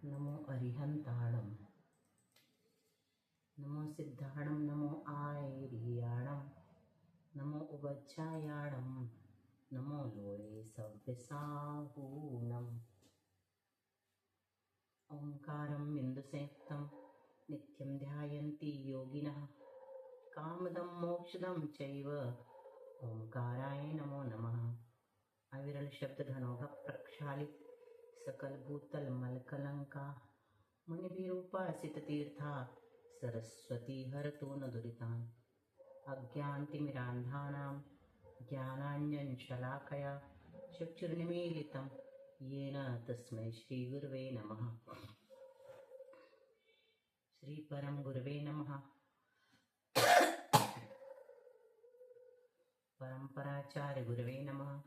नमो अरिहंताणं, नमो सिद्धाणं, नमो आयर्याणं, नमो उवज्जायाणं, नमो लोये सव्यसाहूनम्। ओंकारं बिन्दुसंयुक्तं नित्यं ध्यायन्ति योगिनः, कामदं मोक्षदं चैव ओंकाराय नमो नमः। अविरल शब्द घनों का प्रक्षालित सकल भूतल मलकलंका मुनिभिरूपासित तीर्था सरस्वती हरतु न दुरितान्। अज्ञानतिमिरान्धानां ज्ञानाञ्जनशलाकया चक्षुर्निमीलितं येन तस्मै श्रीगुरुवे नमः। श्रीपरम गुरुवे नमः। परम्पराचार्य गुरुवे नमः।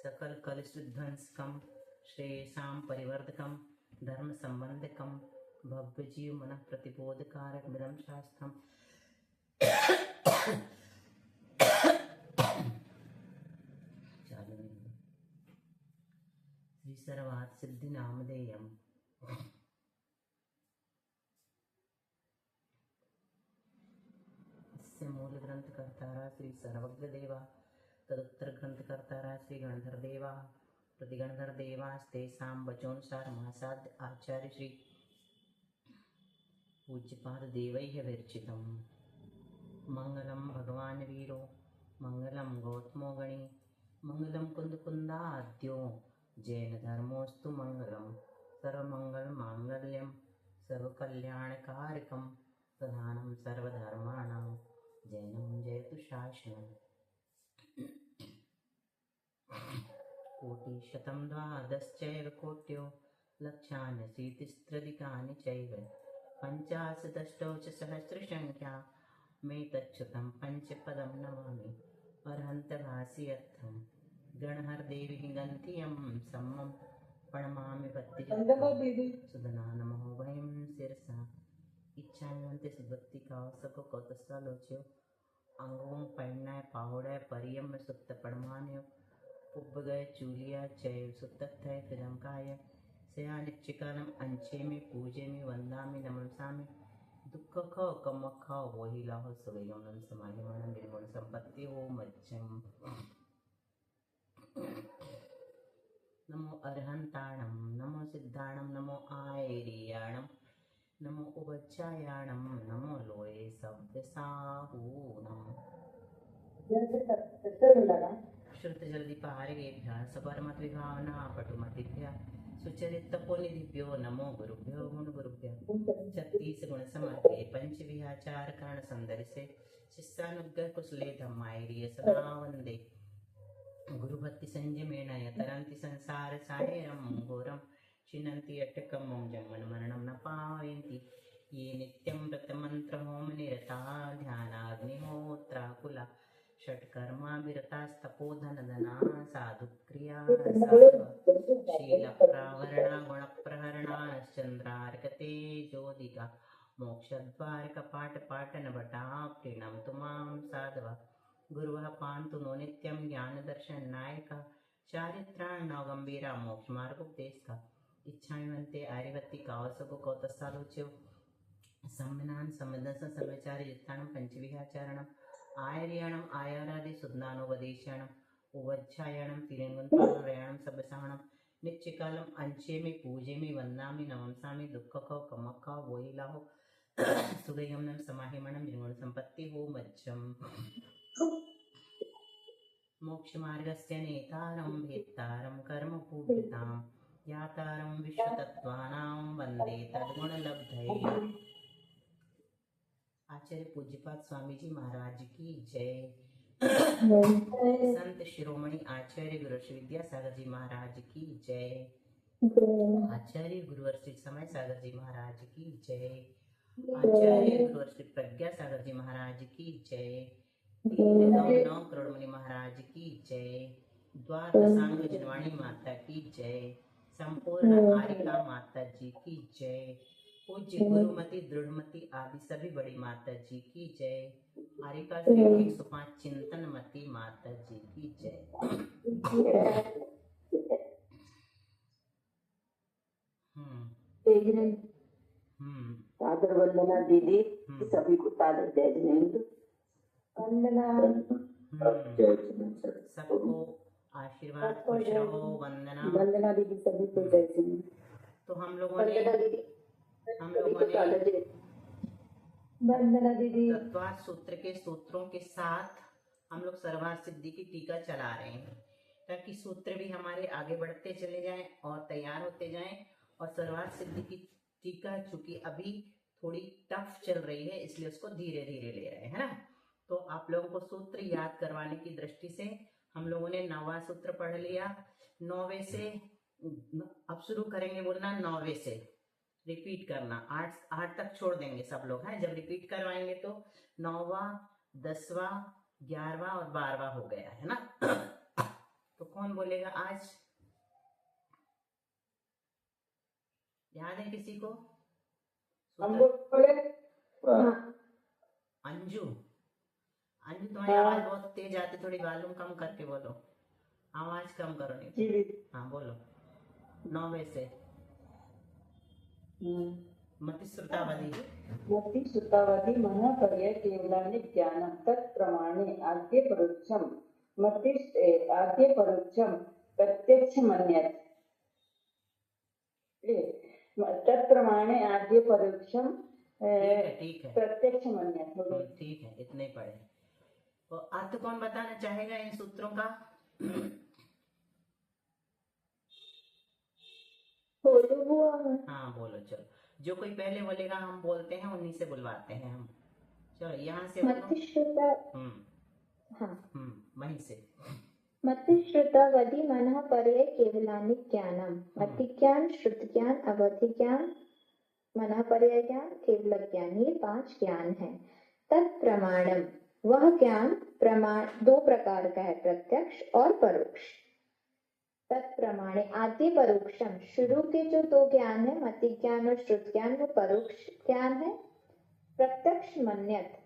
सकल कलुषध्वंसकं श्रेयसां परिवर्धकं धर्म संबंधकं भव्य जीव मन प्रतिबोधकारक मिदं शास्त्रम् श्री सर्वात् सिद्धि नामधेयम्। इससे मूल ग्रंथ कर्तारा श्री सर्वज्ञ देवा, तदुत्तर ग्रंथ कर्तारा श्री गणधर देवा, प्रतिगणधर देवास्तेषां वचोनुसार महासाध्य आचार्य श्री पूज्यपाद देवैः विरचितम्। मंगलम भगवान वीरो, मंगलम गौतमो गणी, मंगलम कुंद कुंदाद्यो, जैन धर्मोस्तु मंगलम। सर्वमंगल मांगल्यम सर्वकल्याणकारकम, प्रधानम सर्वधर्माणां जैनम जयतु शासनम्। कोटिशतं द्वादशैव कोट्यो लक्षान्यशीतिस्त्रधिकानि चैव पञ्चाशदष्टौ च सहस्रसंख्या मे तच्छतं पंचपदं नमामि। अर्हन्तभासि अर्थं गणहरदेवी गन्तियं सम्मं प्रणमामि भक्ति सुदना नमो भयं शिरसा। इच्छान्वन्ते सुभक्ति कावसको कौतस्वालोच्यो अंगों पैणाय पाहुड़य परियम सुप्त पड़मान्यो उब्बगय चूलिया चैव सुप्तत्थय फिदंकाय सयानिच्चिकालम अंचे में पूजे में वंदामि नमनसामि। दुख खो कम खो वही लाहो सुगयोनम समाहिमणं निर्गुण संपत्ति हो मज्जम। नमो अरहंताणं, नमो सिद्धाणं, नमो आयर्याणं, नमो उवज्जायाणं, नमो लोये सव्यसाहूनम्। श्रुतजलधिपारिगेभ्यः सपरमद्विभावना पटुमतिभ्यः सुचरितपोनिधिभ्यो नमो गुरुभ्यो गुणगुरुभ्यः। 36 गुण समर्थे पंचविहाचार कर्ण संदर्शे शिष्यानुग्रह कुशले धम्मायर्य सदा वन्दे। गुरुभक्ति संयमेन यतरन्ति संसार सागरं घोरं छिन्नन्ति अट्टकं जन्मन मरणं न पावयन्ति ये नित्यं व्रतमन्त्रहोम निरता ध्यानाग्निहोत्राकुला षट्कर्मा विरतास्तपोधनदना साधुक्रिया शीलप्रावरणा गुणप्रहरणा चन्द्रार्कतेजोदिका मोक्षद्वारकपाटपाटनभटा प्रीणन्तु मां साधवः। गुरुवः पान्तु नो नित्यं ज्ञानदर्शननायका चारित्रार्णव गंभीरा मोक्षमार्गोपदेशका। इच्छान्वन्ते आर्यवत्ति कावसको कौतस्थालोच्यो सम्मिनान् सम्मिदस सम्यचार्य युक्तानं पंचविहाचारणम् आयर्याणम् आयारादि सुज्ञानोपदेशाणम् उवज्जायाणं तिरंगुणपारायणं सब्बसाहणं नित्यकालम् अंचेमि पूजेमि वन्दामि नमंसामि। दुःखखो कमखो वोहिलाहो सुगयम्नं समाहिमणं निर्गुण संपत्ति हो मज्जम्। मोक्षमार्गस्य नेतारं भेत्तारं कर्मपूजितां यातारं विश्वतत्त्वानां वन्दे तद्गुणलब्धये। आचार्य पूज्यपाद स्वामी जी महाराज की जय। संत शिरोमणि आचार्य गुरुश्री विद्यासागर जी महाराज की जय। आचार्य गुरुवर्षि समय सागर जी महाराज की जय। आचार्य गुरुवर्षि प्रज्ञा सागर जी महाराज की जय। 9 करोड़ मुनि महाराज की जय। द्वादशांग जनवाणी माता की जय। संपूर्ण आरिका माता जी की जय। पूज्य गुरुमति दृढ़मति आदि सभी बड़ी माता जी की जय। आरिका श्री 105 चिंतनमती माता जी की जय। हम्म तादर वंदना दीदी, सभी को तादर जय जिनेंद्र। वंदना जय जिनेंद्र, सबको आशीर्वाद, खुश रहो, वंदना। वंदना दीदी सभी को जय जिनेंद्र। तो हम लोगों ने वंदना दीदी तत्वार्थ सूत्र के सूत्रों के साथ हम लोग सर्वार्थ सिद्धि की टीका चला रहे हैं, ताकि सूत्र भी हमारे आगे बढ़ते चले जाएं और तैयार होते जाएं। और सर्वार्थ सिद्धि की टीका चूंकि अभी थोड़ी टफ चल रही है, इसलिए उसको धीरे धीरे ले रहे हैं, है ना। तो आप लोगों को सूत्र याद करवाने की दृष्टि से हम लोगों ने 9वां सूत्र पढ़ लिया। 9वें से अब शुरू करेंगे बोलना, 9वें से रिपीट करना। 8 तक छोड़ देंगे सब लोग, हैं। जब रिपीट करवाएंगे तो 9वां, 10वां, 11वां और 12वां हो गया, है ना। तो कौन बोलेगा आज? याद है किसी को? अंजू, अंजू तुम्हारी आवाज बहुत तेज आती, थोड़ी वॉल्यूम कम करके बोलो, आवाज कम करो नहीं तो। हाँ बोलो। 9वें से मतिश्रुतावधि महापर्य केवलानि ज्ञानं तत्प्रमाणे आद्य परोक्षम आद्य परोक्षम प्रत्यक्ष मन्यत। तत्प्रमाणे आद्य परोक्षम ठीक है प्रत्यक्ष मन्यत हो गया। ठीक है, इतने पढ़े। तो अर्थ कौन बताना चाहेगा इन सूत्रों का? हाँ बोलो, चलो। जो कोई पहले बोलेगा हम बोलते हैं, उन्हीं से बुलवाते हैं हम। चलो यहाँ से वहीं से। मतिश्रुतावधि मनः पर्ये केवलानि ज्ञानम्। मतिज्ञान, श्रुत ज्ञान, अवधि ज्ञान, मनः पर्ये ज्ञान, केवल ज्ञान, ये 5 ज्ञान है। तत्प्रमाणम, वह ज्ञान प्रमाण 2 प्रकार का है, प्रत्यक्ष और परोक्ष। तत्प्रमाणे आद्य परोक्षम, शुरू के जो 2 ज्ञान है, मति ज्ञान और श्रुत ज्ञान, वो परोक्ष ज्ञान है। प्रत्यक्ष मन्यत,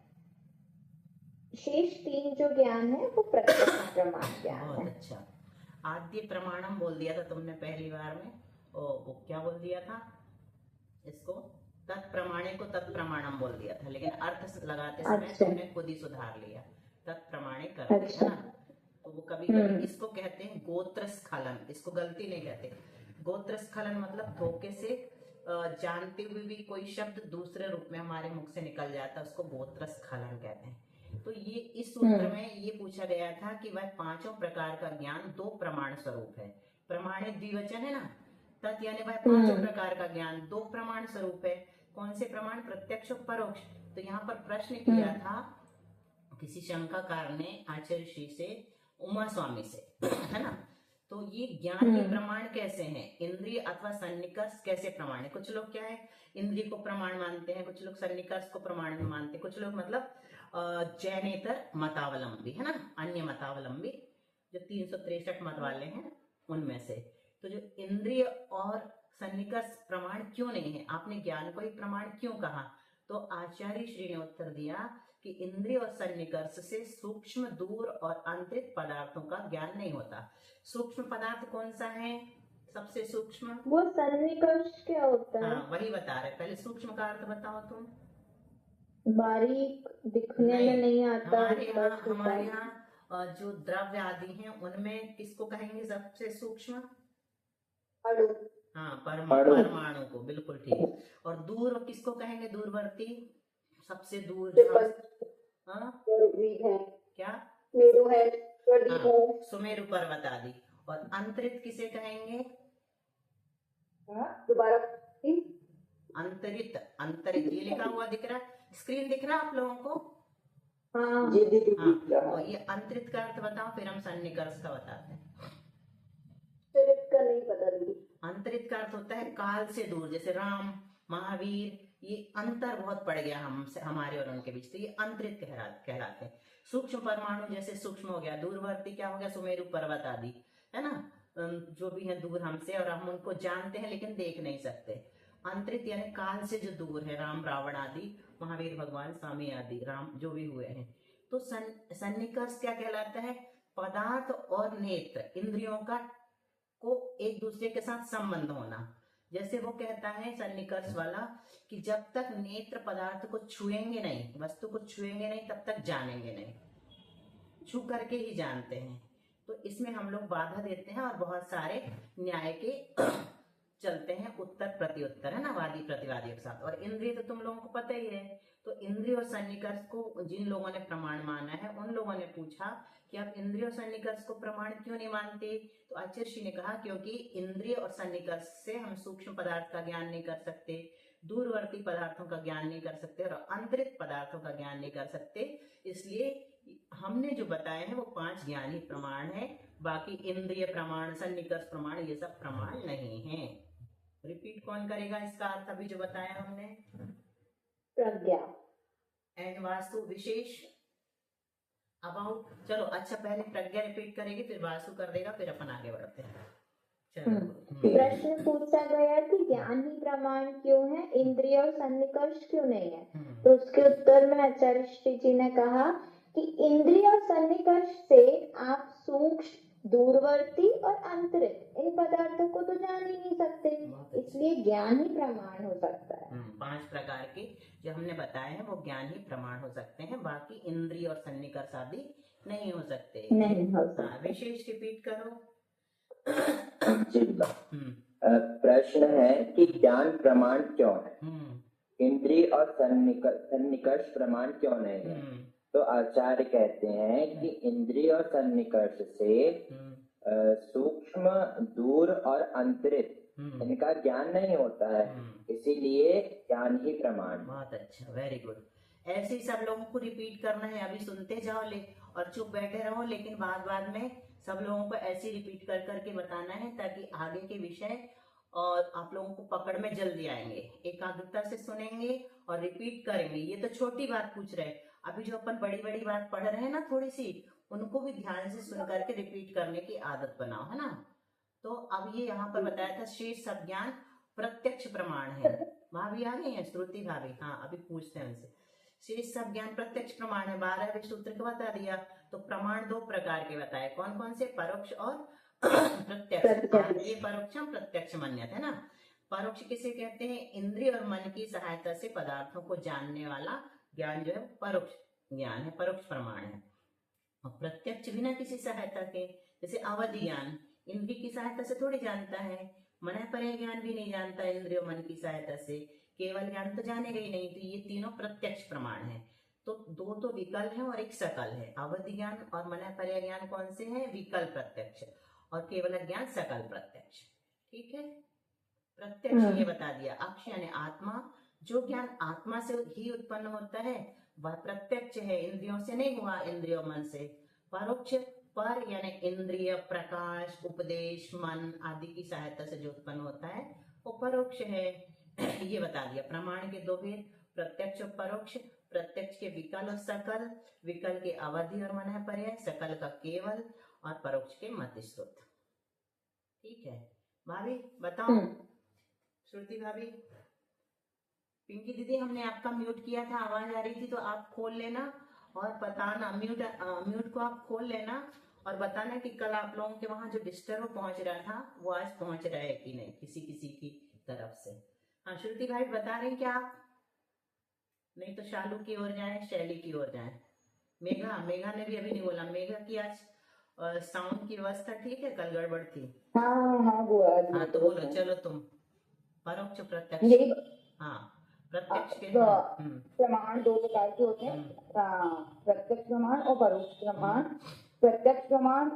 शेष 3 जो ज्ञान है वो प्रत्यक्ष प्रमाण ज्ञान है। बहुत अच्छा। आद्य प्रमाणम बोल दिया था तुमने पहली बार में, वो क्या बोल दिया था इसको? तत्प्रमाणे को तत्प्रमाणम बोल दिया था, लेकिन अर्थ लगाते समय तुमने खुद ही सुधार लिया, तत्प्रमाणे कर दिया, है ना। तो वो कभी कभी इसको कहते हैं गोत्र स्खलन, इसको गलती नहीं कहते। गोत्र स्खलन मतलब धोखे से जानते हुए भी कोई शब्द दूसरे रूप में हमारे मुख से निकल जाता है, उसको गोत्र स्खलन कहते हैं। तो ये इस सूत्र में ये पूछा गया था कि वह 5 प्रकार का ज्ञान 2 प्रमाण स्वरूप है। प्रमाणे द्विवचन है ना, तत् यानी वह 5 प्रकार का ज्ञान 2 प्रमाण स्वरूप है। कौन से प्रमाण? प्रत्यक्ष और परोक्ष। तो यहाँ पर प्रश्न किया था किसी शंकाकार ने आचार्य श्री से, उमा स्वामी से, है ना। तो ये ज्ञान के प्रमाण कैसे हैं? इंद्रिय अथवा सन्निकर्ष कैसे प्रमाण है? कुछ लोग क्या है, इंद्रिय को प्रमाण मानते हैं, कुछ लोग सन्निकर्ष को प्रमाण मानते हैं, कुछ लोग मतलब जैनेतर मतावलंबी, है ना, अन्य मतावलंबी जो 363 मत वाले हैं उनमें से। तो जो इंद्रिय और सन्निकर्ष प्रमाण क्यों नहीं है, आपने ज्ञान को ही प्रमाण क्यों कहा? तो आचार्य श्री ने उत्तर दिया कि इंद्रिय और सन्निकर्ष से सूक्ष्म, दूर और आंतरिक पदार्थों का ज्ञान नहीं होता। सूक्ष्म पदार्थ कौन सा है? सबसे सूक्ष्म वो सन्निकर्ष क्या होता है? हाँ वही बता रहे, पहले सूक्ष्म का अर्थ बताओ तुम। बारीक, दिखने में नहीं आता। हमारे यहाँ जो द्रव्य आदि हैं उनमें किसको कहेंगे सबसे सूक्ष्म? हाँ, परमाणु को, बिल्कुल ठीक। और दूर किसको कहेंगे? दूरवर्ती, सबसे दूर क्या? मेरू है, सुमेरु पर्वत आदि। और अंतरित किसे कहेंगे? दोबारा अंतरित, अंतरित ये लिखा हुआ दिख रहा है, स्क्रीन दिख रहा है आप लोगों को? हाँ। तो ये अंतरित का अर्थ बताओ, फिर हम सन्निकर्ष का बताते हैं। का नहीं पता दीदी। अंतरित का अर्थ होता है काल से दूर, जैसे राम, महावीर, ये अंतर बहुत पड़ गया हमसे, हमारे और उनके बीच, तो ये अंतरित कहलाते हैं। सूक्ष्म परमाणु जैसे सूक्ष्म हो गया, दूरवर्ती क्या हो गया? सुमेरु पर्वत आदि, है ना, जो भी है दूर हमसे और हम उनको जानते हैं लेकिन देख नहीं सकते। अंतरित यानी काल से जो दूर है, राम, रावण आदि, महावीर भगवान, स्वामी आदि, राम जो भी हुए हैं। तो सन्निकर्ष क्या कहलाता है? पदार्थ और नेत्र, इंद्रियों का को एक दूसरे के साथ संबंध होना। जैसे वो कहता है सन्निकर्ष वाला कि जब तक नेत्र पदार्थ को छुएंगे नहीं, वस्तु को छुएंगे नहीं, तब तक जानेंगे नहीं, छू करके ही जानते हैं। तो इसमें हम लोग बाधा देते हैं और बहुत सारे न्याय के चलते हैं, उत्तर प्रत्युत्तर है ना, वादी प्रतिवादियों के साथ। और इंद्रिय तो तुम लोगों को पता ही है। तो इंद्रिय और सन्निकर्ष को जिन लोगों ने प्रमाण माना है, उन लोगों ने पूछा कि आप इंद्रिय और सन्निकर्ष को प्रमाण क्यों नहीं मानते? तो आचार्य श्री ने कहा क्योंकि इंद्रिय और सन्निकर्ष से हम सूक्ष्म पदार्थ का ज्ञान नहीं कर सकते, दूरवर्ती पदार्थों का ज्ञान नहीं कर सकते और अंतरिक्ष पदार्थों का ज्ञान नहीं कर सकते। इसलिए हमने जो बताए हैं वो 5 ज्ञानी प्रमाण है, बाकी इंद्रिय प्रमाण, सन्निकर्ष प्रमाण ये सब प्रमाण नहीं है। रिपीट कौन करेगा इसका अर्थ अभी जो बताया हमने? प्रज्ञा। एंड वास्तु विशेष अबाउट। चलो अच्छा, पहले प्रज्ञा रिपीट करेगी, फिर वास्तु कर देगा, फिर अपन आगे बढ़ते हैं। चलो। प्रश्न पूछा गया कि ज्ञान ही प्रमाण क्यों है, इंद्रिय और सन्निकर्ष क्यों नहीं है? तो उसके उत्तर में आचार्य श्री जी ने कहा कि इंद्रिय और सन्निकर्ष से आप सूक्ष्म, दूरवर्ती और अंतरिक्ष इन पदार्थों को तो जान ही नहीं सकते, इसलिए ज्ञान ही प्रमाण हो सकता है। 5 प्रकार के जो हमने बताए हैं वो ज्ञान ही प्रमाण हो सकते हैं, बाकी इंद्रिय और सन्निकर्ष आदि नहीं हो सकते। नहीं हो सकते। विशेष रिपीट करो। प्रश्न है कि ज्ञान प्रमाण क्यों है, इंद्रिय और सन्निकर्ष प्रमाण क्यों नहीं है? तो आचार्य कहते हैं कि इंद्रिय और सन्निकर्ष से सूक्ष्म, दूर और अंतरिक्ष इनका ज्ञान नहीं होता है, इसीलिए ज्ञान ही प्रमाण। बहुत अच्छा, वेरी गुड। ऐसे ही सब लोगों को रिपीट करना है, अभी सुनते जाओ और चुप बैठे रहो, लेकिन बाद में सब लोगों को ऐसे रिपीट कर करके बताना है ताकि आगे के विषय और आप लोगों को पकड़ में जल्दी आएंगे। एकाग्रता से सुनेंगे और रिपीट करेंगे। ये तो छोटी बात पूछ रहे हैं, अभी जो अपन बड़ी बड़ी बात पढ़ रहे हैं ना, थोड़ी सी उनको भी ध्यान से सुन करके रिपीट करने की आदत बनाओ, है ना। तो अब ये यहाँ पर बताया था शेष सब ज्ञान प्रत्यक्ष प्रमाण है। भाभी आ गई है, श्रुति भाभी? हाँ, अभी पूछते हैं उनसे। शेष सब ज्ञान प्रत्यक्ष प्रमाण है, 12वें सूत्र को बता दिया। तो प्रमाण 2 प्रकार के बताए, कौन कौन से? परोक्ष और प्रत्यक्ष। ये परोक्षम प्रत्यक्ष मान्यत है ना। परोक्ष किसे कहते हैं? इंद्रिय और मन की सहायता से पदार्थों को जानने वाला ज्ञान जो है परोक्ष ज्ञान है, परोक्ष प्रमाण है। और प्रत्यक्ष बिना किसी सहायता के, जैसे अवधि ज्ञान इंद्रिय की सहायता से थोड़ी जानता है, मन पर्याय ज्ञान भी नहीं जानता इंद्रिय मन की सहायता से, केवल ज्ञान तो जानेगा ही नहीं। तो ये तीनों प्रत्यक्ष प्रमाण है। तो 2 तो विकल है और 1 सकल है। अवधि ज्ञान और मन पर्याय ज्ञान कौन से हैं? विकल प्रत्यक्ष, और केवल ज्ञान सकल प्रत्यक्ष। ठीक है, प्रत्यक्ष ये बता दिया। अक्ष यानी आत्मा, जो ज्ञान आत्मा से ही उत्पन्न होता है वह प्रत्यक्ष है, इंद्रियों से नहीं हुआ, इंद्रियों मन से। परोक्ष, पर यानी इंद्रिय, प्रकाश, उपदेश, मन आदि की सहायता से जो उत्पन्न होता है वो परोक्ष है। ये बता दिया। प्रमाण के 2 भेद, प्रत्यक्ष और परोक्ष। प्रत्यक्ष के विकल और सकल, विकल के अवधि और मन पर्याय, सकल का केवल, और परोक्ष के मति श्रुत। ठीक है भाभी, बताओ। श्रुति भाभी, पिंकी दीदी, हमने आपका म्यूट किया था, आवाज आ रही थी, तो आप खोल लेना और बताना। म्यूट को आप खोल लेना और बताना कि कल आप लोगों के वहां जो डिस्टर्ब पहुंच रहा था वो आज पहुंच रहा है कि नहीं, किसी किसी की तरफ से। हाँ श्रुति भाई, बता रहे हैं क्या आप? नहीं तो शालू की ओर जाए, शैली की ओर जाए। मेघा ने भी अभी नहीं बोला। मेघा की आज साउंड की व्यवस्था ठीक है? कल गड़बड़ थी। हाँ तो बोलो, चलो तुम। परोक्ष प्रत्यक्ष। हाँ, प्रत्यक्ष के प्रमाण 2 प्रकार के होते हैं, प्रत्यक्ष प्रमाण और परोक्ष प्रमाण। प्रत्यक्ष प्रमाण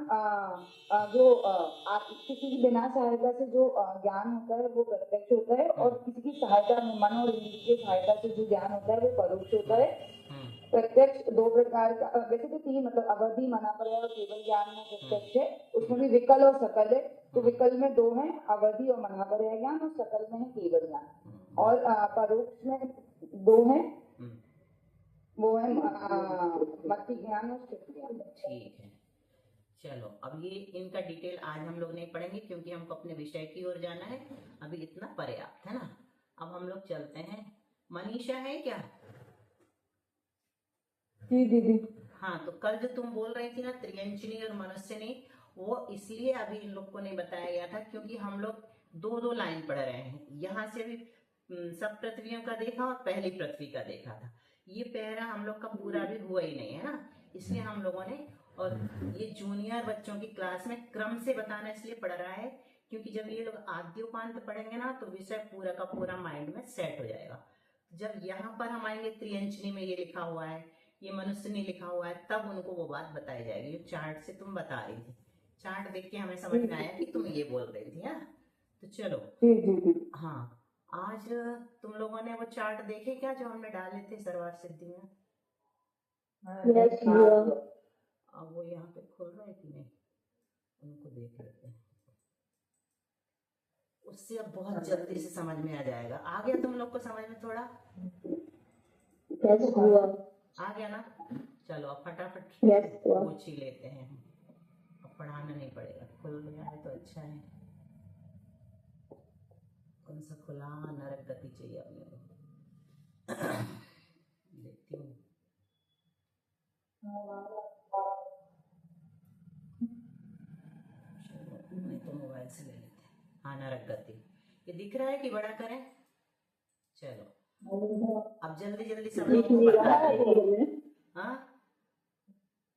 जो किसी की बिना सहायता से जो ज्ञान होता है वो प्रत्यक्ष होता है, और किसी की सहायता में, मन और इंद्रिय की सहायता से जो ज्ञान होता है वो परोक्ष होता है। प्रत्यक्ष 2 प्रकार का, वैसे तो 3, मतलब अवधि, मना पर्याय और केवल ज्ञान में प्रत्यक्ष है। उसमें भी विकल और सकल है। तो विकल में 2 हैं, अवधि और मना पर्याय ज्ञान, और सकल में है केवल ज्ञान। और परोक्ष में 2 हैं, वो है मति ज्ञान और श्रुति ज्ञान। ठीक है, चलो अब ये इनका डिटेल आज हम लोग नहीं पढ़ेंगे क्योंकि हमको अपने विषय की ओर जाना है। अभी इतना पर्याप्त है ना। अब हम लोग चलते हैं। मनीषा है क्या? जी दीदी। हाँ, तो कल जो तुम बोल रही थी ना, त्रियंचनी और मनुष्यनी, वो इसलिए अभी इन लोग को नहीं बताया गया था क्योंकि हम लोग दो दो लाइन पढ़ रहे हैं। यहाँ से भी सब पृथ्वियों का देखा और पहली पृथ्वी का देखा था। ये पैरा हम लोग का पूरा भी हुआ ही नहीं है ना, इसलिए हम लोगों ने, और ये जूनियर बच्चों की क्लास में क्रम से बताना इसलिए पड़ रहा है क्योंकि जब ये लोग आद्य उपांत पढ़ेंगे ना तो विषय पूरा का पूरा माइंड में सेट हो जाएगा। जब यहाँ पर हम आएंगे त्रियंचनी में ये लिखा हुआ है, ये मनुष्यनी लिखा हुआ है, तब उनको वो बात बताई जाएगी जो चार्ट से तुम बता रही थी। चार्ट देख के हमें समझ में आया कि तुम ये बोल रही थी। हाँ तो चलो, हाँ आज तुम लोगों ने वो चार्ट देखे क्या जो हमने डाले थे सर्वार्थ सिद्धि में? अब वो यहाँ पे खोल रहे कि नहीं, उनको देख लेते हैं, उससे अब बहुत जल्दी से समझ में आ जाएगा। आ गया तुम लोग को समझ में थोड़ा? आ गया ना? चलो अब फटाफट पूछ ही लेते हैं, अब पढ़ाना नहीं पड़ेगा, खुल गया है तो अच्छा है। कौन सा खुला? नरक गति चाहिए अपने को। देखती हूँ। नहीं तो मोबाइल से ले लेते हैं। हाँ नरक गति, ये दिख रहा है कि बड़ा करें? चलो अब जल्दी जल्दी सब लोग को बता दें। हाँ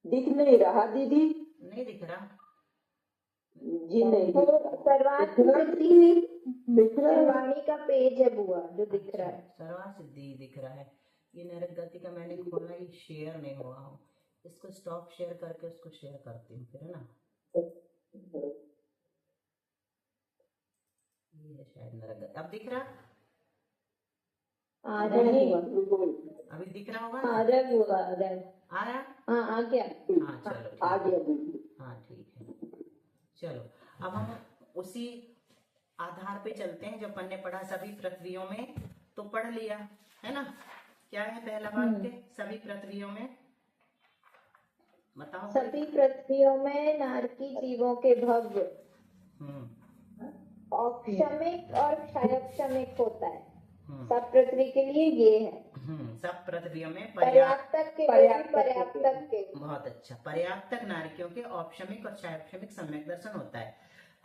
दिख नहीं रहा दीदी। नहीं दिख रहा जी नहीं सर्वार्थ सिद्धि वाणी का पेज है बुआ जो दिख रहा है। सर्वार्थ सिद्धि दिख रहा है। ये नरक गति का मैंने खोला, ये शेयर नहीं हुआ हो, इसको स्टॉप शेयर करके उसको शेयर करती हूँ फिर, है ना? ये है शायद नरक गति। अब दिख रहा? आ रहा है अभी दिख रहा होगा? आ रहा है बुआ, आ रहा है। आ रहा? हाँ आ गया। हाँ चलो आ ठीक है। गया। हाँ ठीक है, चलो अब हम उसी आधार पे चलते हैं जो अपन ने पढ़ा सभी पृथ्वियों में, तो पढ़ लिया है ना? क्या है पहला वाक्य? सभी पृथ्वियों में, बताओ। सभी पृथ्वियों में नारकी जीवों के भव्य औक्षमिक और क्षयक्षमिक होता है। सब पृथ्वी के लिए ये है। सब पृथ्वियों में पर्याप्तक के पर्याप्तक के। बहुत अच्छा, पर्याप्तक नारकियों के औक्षमिक और क्षयक्षमिक सम्यक दर्शन होता है।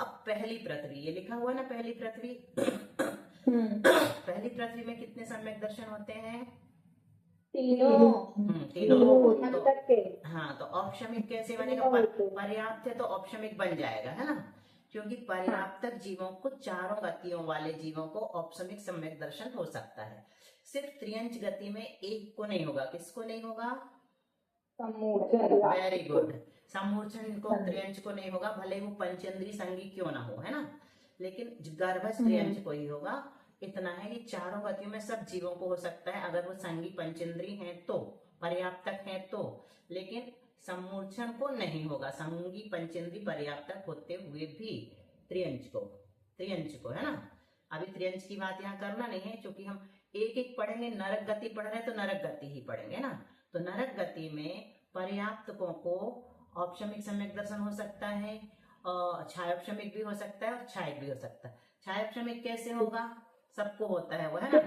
अब पहली पृथ्वी, ये लिखा हुआ ना पहली पृथ्वी। पहली पृथ्वी में कितने सम्यक दर्शन होते हैं? तीनों। तीनों तो, तक के। हाँ तो औक्षमिक कैसे बनेगा? पर्याप्त है तो औक्षमिक बन जाएगा, है ना? क्योंकि पर्याप्तक जीवों को, चारों गतियों वाले जीवों को औपसमिक सम्यक दर्शन हो सकता है। सिर्फ त्रियंच गति में एक को नहीं होगा। किसको नहीं होगा? वेरी गुड, सम्मूर्छन को, त्रियंच को नहीं होगा, भले वो पंचेंद्री संगी क्यों ना हो, है ना? लेकिन गर्भस्थ त्रियंच को ही होगा। इतना है कि चारों गतियों में सब जीवों को हो सकता है अगर वो संगी पंचेंद्री हैं तो, पर्याप्तक हैं तो, लेकिन सम्मूर्छन को नहीं होगा। संगी पंचेंद्री पर्याप्तक होते हुए भी त्रियंच को, है ना? अभी त्रियंच की बात यहाँ करना नहीं है क्योंकि हम एक एक पढ़ेंगे। नरक गति पढ़ रहे हैं तो नरक गति ही पढ़ेंगे ना। तो नरक गति में पर्याप्तकों को औपशमिक सम्यक दर्शन हो सकता है, छायोपशमिक भी हो सकता है और छायक भी हो सकता है। छायोपशमिक कैसे होगा? सबको होता है वो, है ना?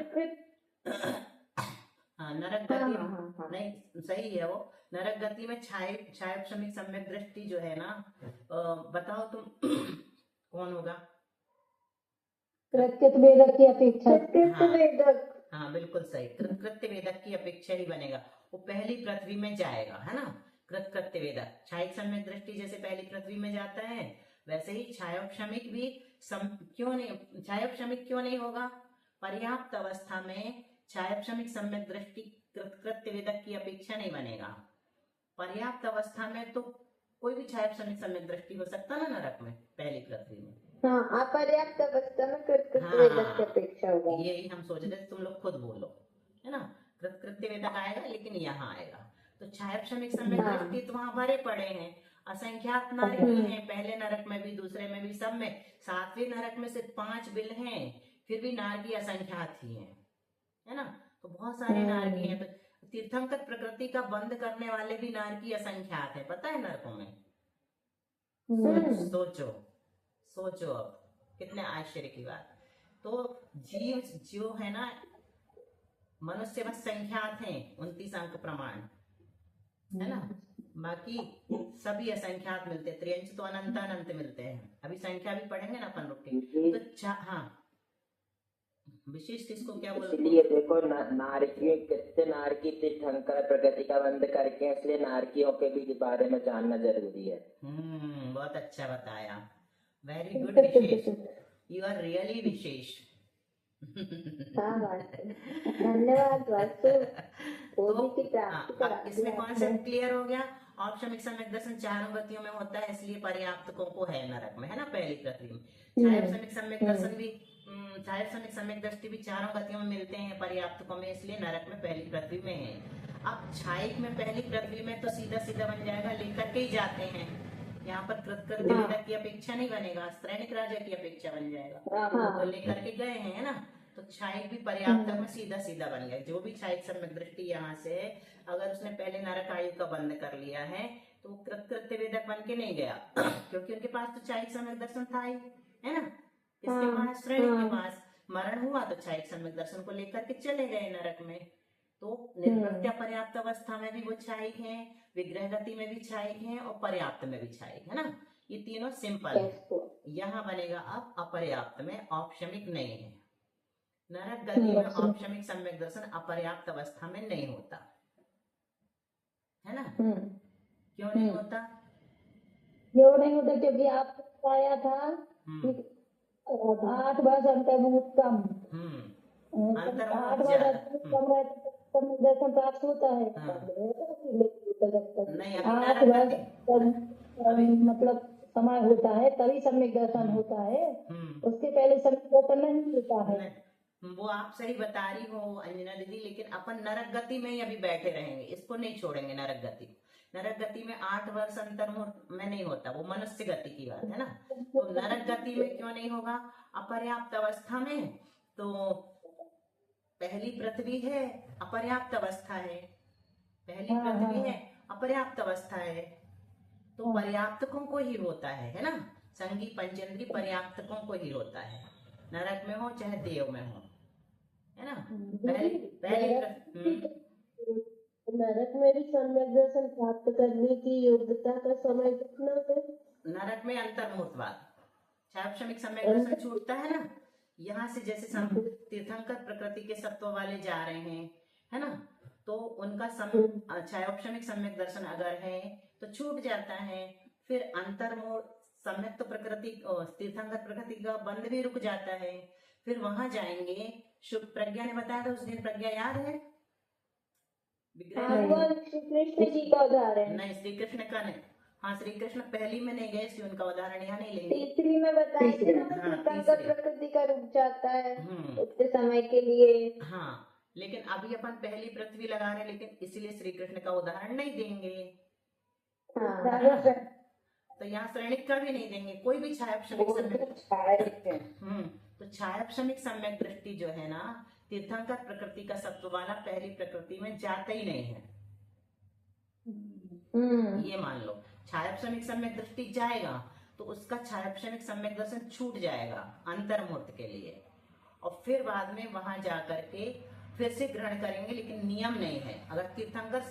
हाँ नरक गति नहीं सही है वो। नरक गति में छायोपशमिक सम्यक दृष्टि जो है ना, बताओ तुम कौन होगा? कृत्य वेदक की अपेक्षा। हाँ बिल्कुल सही, कृत्य वेदक की अपेक्षा ही बनेगा। वो पहली पृथ्वी में जाएगा, है ना? कृत्य वेदक छायिक सम्यक दृष्टि जैसे पहली पृथ्वी में जाता है, वैसे ही छायोपशमिक भी छायोपशमिक क्यों नहीं होगा? पर्याप्त अवस्था में छायोपशमिक सम्यक दृष्टि कृत्य वेदक की अपेक्षा नहीं बनेगा। पर्याप्त अवस्था में तो कोई भी छायोपशमिक सम्यक दृष्टि हो सकता ना नरक में, पहली पृथ्वी में। हाँ, अपर्याप्त अवस्था में कृत्य वेदक की अपेक्षा होगा। यही हम सोच रहे थे, तुम लोग खुद बोलो, है ना? कृत्य वेदक आएगा लेकिन यहाँ आएगा। तो छायोपशमिक सम्यक दृष्टि तो वहां भरे पड़े हैं, असंख्यात नारकी हैं, पहले नरक में भी, दूसरे में भी, सब में। सातवें नरक में सिर्फ 5 बिल हैं, फिर भी नारकी असंख्यात ही है ना? तो बहुत सारे नारकी हैं। तो तीर्थंकर प्रकृति का बंद करने वाले भी नारकी असंख्यात है, पता है नरकों में? सोचो अब कितने आश्चर्य की बात। तो जीव जो है ना, मनुष्य बस संख्यात हैं, 29 अंक प्रमाण, है ना? बाकी सभी असंख्यात मिलते हैं, त्रियंश तो अनंत अनंत मिलते हैं। अभी संख्या भी पढ़ेंगे ना अपन रुक के। तो हाँ, विशिष्ट इसको क्या बोलते हैं? इसलिए देखो नारकी कितने नारकी तीर्थंकर प्रकृति का बंद करके हैं, इसलिए नारकियों के भी बारे में जानना जरूरी है। बहुत अच्छा बताया, very good Vishesh, you are really Vishesh. हाँ बात है। धन्यवाद वास्तु ओबी की प्राप्ति अब करा इसमें दिया कॉन्सेप्ट आपने। क्लियर हो गया। औपशमिक सम्यक दर्शन चारों गतियों में होता है, इसलिए पर्याप्तकों को है नरक में, है ना, पहली पृथ्वी में। छायापशमिक सम्यक दर्शन भी, छायापशमिक सम्यक दृष्टि भी चारों गतियों में मिलते हैं पर्याप्तकों में, इसलिए नरक में पहली पृथ्वी में है। अब छायिक में पहली पृथ्वी में तो सीधा सीधा बन जाएगा, लेकर के ही जाते हैं। यहाँ पर कृत की अपेक्षा नहीं बनेगा, त्रैणिक राजा की अपेक्षा बन जाएगा। तो लेकर के गए हैं, है ना। तो छायिक भी पर्याप्त में सीधा सीधा बन गया। जो भी छायिक सम्यक दृष्टि यहाँ से है, अगर उसने पहले नरक आयु का बंद कर लिया है तो कृत्य वेदक बन के नहीं गया, क्योंकि उनके पास तो छायिक सम्यक दर्शन था ही, है ना। इसके पास श्रेणी के पास मरण हुआ तो छायिक सम्यक दर्शन को लेकर के चले गए नरक में। तो निर्वृत्य पर्याप्त अवस्था में भी वो छायिक है, विग्रह गति में भी छायिक है और पर्याप्त में भी छायिक है ना। ये तीनों सिंपल है। यहाँ बनेगा अब अपर्याप्त में, औपशमिक नहीं है। नरक गति में औपशमिक सम्यक दर्शन अपर्याप्त अवस्था में नहीं होता, है ना। क्यों नहीं होता? क्यों नहीं होता? क्योंकि आपको बताया था कि 8 वर्ष अंतर्मुख कम, 8 वर्ष कम है तो दर्शन प्राप्त होता है। नहीं, 8 वर्ष मतलब समय होता है तभी सम्यक दर्शन होता है, उसके पहले सम्यक दर्शन नहीं होता है। वो आप सही बता रही हो अंजना दीदी, लेकिन अपन नरक गति में ही अभी बैठे रहेंगे, इसको नहीं छोड़ेंगे नरक गति। नरक गति में 8 वर्ष अंतर्मुख में नहीं होता, वो मनुष्य गति की बात है ना। तो नरक गति में क्यों नहीं होगा? अपर्याप्त अवस्था में। तो पहली पृथ्वी है, अपर्याप्त अवस्था है, पहली पृथ्वी है, अपर्याप्त अवस्था है, तो पर्याप्तकों को ही होता है ना। संगी पंचेंद्री पर्याप्तकों को ही होता है, नरक में हो चाहे देव में हो, है ना। नरक में भी सम्यक दर्शन प्राप्त करने की योग्यता का समय कितना है? नरक में अंतर्मुहूर्तवाद, छायापशमिक सम्यक दर्शन छूटता है ना। यहाँ से जैसे तीर्थंकर प्रकृति के सत्व वाले जा रहे हैं, है ना, तो उनका छायापशमिक सम्यक दर्शन अगर है तो छूट जाता है। फिर अंतर्मुहूर्त सम्यक तो प्रकृति तीर्थंकर प्रकृति का बंध भी रुक जाता है। फिर वहां जाएंगे, शुभ प्रज्ञा ने बताया था उस दिन, प्रज्ञा याद है? श्री कृष्ण जी का उदाहरण नहीं, श्री कृष्ण का नहीं। हाँ, श्री कृष्ण पहली में नहीं गए, इसलिए उनका उदाहरण यहाँ नहीं लेंगे। तीसरी में बताया थे ना, तीर्थंकर प्रकृति का रुक जाता है उतने समय के लिए। हाँ, लेकिन अभी अपन पहली पृथ्वी लगा रहे हैं, लेकिन इसीलिए श्री कृष्ण का उदाहरण नहीं देंगे। तो यहाँ श्रेणिक का भी नहीं देंगे, कोई भी छायापशमिक तो छायापशमिक सम्यक दृष्टि जो है ना, तीर्थंकर प्रकृति का सत्व वाला पहली प्रकृति में जाता ही नहीं है। ये मान लो छायापशमिक सम्यक दृष्टि जाएगा तो उसका छायापशमिक सम्यक दर्शन छूट जाएगा अंतर्मुहूर्त के लिए, और फिर बाद में वहां जाकर के फिर से ग्रहण करेंगे, लेकिन नियम नहीं है। अगर तीर्थंकर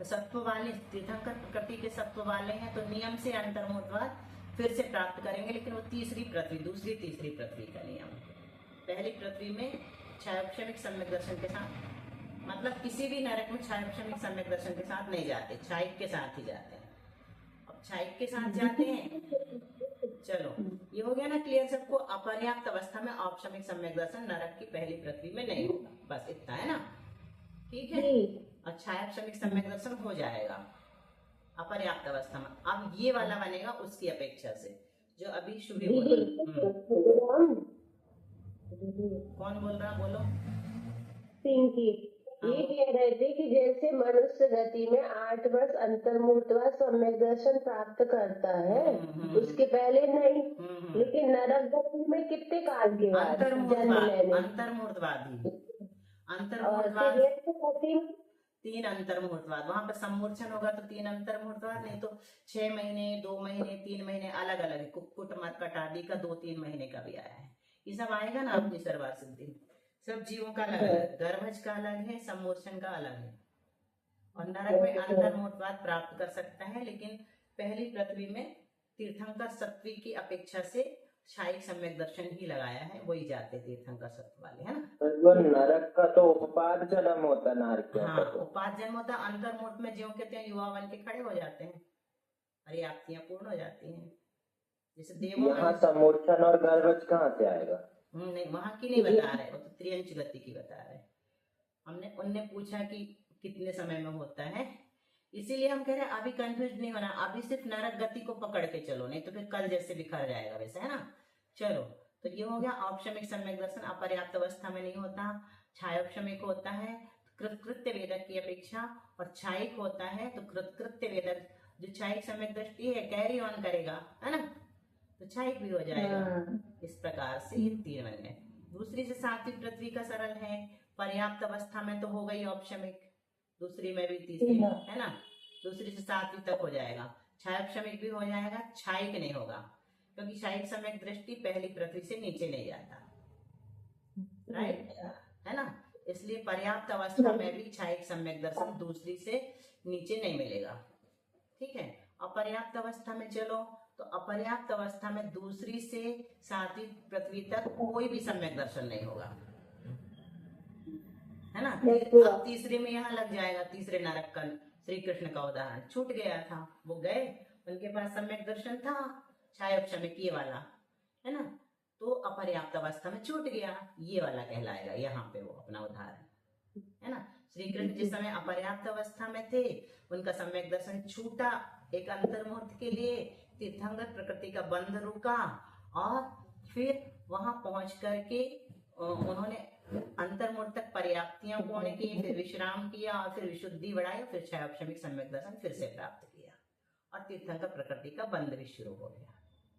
सत्व वाले, तीर्थंकर प्रकृति के सत्व वाले हैं तो नियम से अंतर्मुहूर्तवाद फिर से प्राप्त करेंगे, लेकिन वो तीसरी पृथ्वी, दूसरी तीसरी पृथ्वी का नियम। पहली पृथ्वी में छायापशमिक सम्यक दर्शन के साथ, मतलब किसी भी नरक में छायापशमिक सम्यक दर्शन के साथ नहीं जाते, छायिक के साथ ही जाते हैं। अब छायिक के साथ जाते हैं, चलो ये हो गया ना क्लियर सबको। अपर्याप्त अवस्था में औपशमिक सम्यक दर्शन नरक की पहली पृथ्वी में नहीं होगा, बस इतना है ना, ठीक है। और छायापशमिक सम्यक दर्शन हो जाएगा अपर्याप्त अवस्था में। अब ये वाला बनेगा उसकी अपेक्षा से, जो अभी शुरू हो। कौन बोल रहा, बोलो। पिंकी ये कह रहे थे कि जैसे मनुष्य गति में 8 वर्ष अंतर्मुहूर्तवाद सम्यक दर्शन प्राप्त करता है, उसके पहले नहीं, लेकिन नरक गति में कितने काल के बाद तीन अंतर्मुहूर्तवाद। वहां पर सम्मूर्छन होगा तो 3 अंतर्मुहूर्तवाद, नहीं तो 6 महीने, 2 महीने, 3 महीने अलग अलग है। कुक्कुट मरकट आदि का 2-3 महीने का भी आया है। ये सब आएगा ना अपनी सर्वार सिद्धि। सब जीवों का अलग है, गर्भज का अलग है, सम्मोर्छन का अलग है, और नरक में अंतर्मुखवाद प्राप्त कर सकता है, लेकिन पहली पृथ्वी में तीर्थंकर सत्वी की अपेक्षा से क्षायिक सम्यक दर्शन ही लगाया है, वही जाते तीर्थंकर सत्व वाले, है ना। तो जो नरक का तो उपपाद जन्म होता नारकियों हाँ, का तो। उपाद जन्म होता, अंतर्मुख में ज्यों कहते हैं युवा बन के खड़े हो जाते हैं, पर्याप्तियां पूर्ण हो जाती हैं। जैसे देवों यहाँ में समूर्छन और गर्भज कहाँ से आएगा? नहीं, वहां की नहीं बता रहे, वो तो त्रियंच गति की बता रहे। हमने उनने पूछा कि कितने समय में होता है, इसीलिए हम कह रहे हैं अभी कंफ्यूज नहीं होना, अभी सिर्फ नरक गति को पकड़ के चलो, नहीं तो फिर कल जैसे बिखर जाएगा वैसे, है ना। चलो, तो ये हो गया औपशमिक सम्यक दर्शन, अपर्याप्त अवस्था में नहीं होता। छायोपशमिक होता है कृत्कृत्य वेदक की अपेक्षा, और छायिक होता है तो कृत्कृत्य वेदक, जो छायिक सम्यक दृष्टि है कैरी ऑन करेगा, है ना, तो छायिक भी हो जाएगा। इस प्रकार से ये 3 बन गए। दूसरी से सात्विक पृथ्वी का सरल है, पर्याप्त अवस्था में तो हो गई औपशमिक, दूसरी में भी तीसरी, है ना, दूसरी से सात्विक तक हो जाएगा। छायोपशमिक भी हो जाएगा, छायिक नहीं होगा, क्योंकि छायिक सम्यक दृष्टि पहली पृथ्वी से नीचे नहीं जाता, राइट, है ना। इसलिए पर्याप्त अवस्था में भी छायिक सम्यक दर्शन दूसरी से नीचे नहीं मिलेगा, ठीक है। अपर्याप्त अवस्था में चलो, तो अपर्याप्त अवस्था में दूसरी से सातवीं पृथ्वी तक कोई भी सम्यक दर्शन नहीं होगा, है ना। अब तीसरे में यहाँ लग जाएगा, तीसरे नरक का श्री कृष्ण का उदाहरण छूट गया था, वो गए, उनके पास सम्यक दर्शन था छायोपशमिक ये वाला, है ना, तो अपर्याप्त अवस्था में छूट गया, ये वाला कहलाएगा यहाँ पे वो अपना उदाहरण, है ना। श्री कृष्ण जिस समय अपर्याप्त अवस्था में थे, उनका सम्यक दर्शन छूटा एक अंतर्मुहूर्त के लिए, तीर्थंकर प्रकृति का बंध रुका, और फिर वहां पहुंच करके उन्होंने अंतर्मुहूर्त तक पर्याप्तियां पूर्ण की, फिर विश्राम किया, और फिर विशुद्धि बढ़ाई, फिर छायोपशमिक सम्यक दर्शन फिर से प्राप्त किया, और तीर्थंकर प्रकृति का बंध भी शुरू हो गया,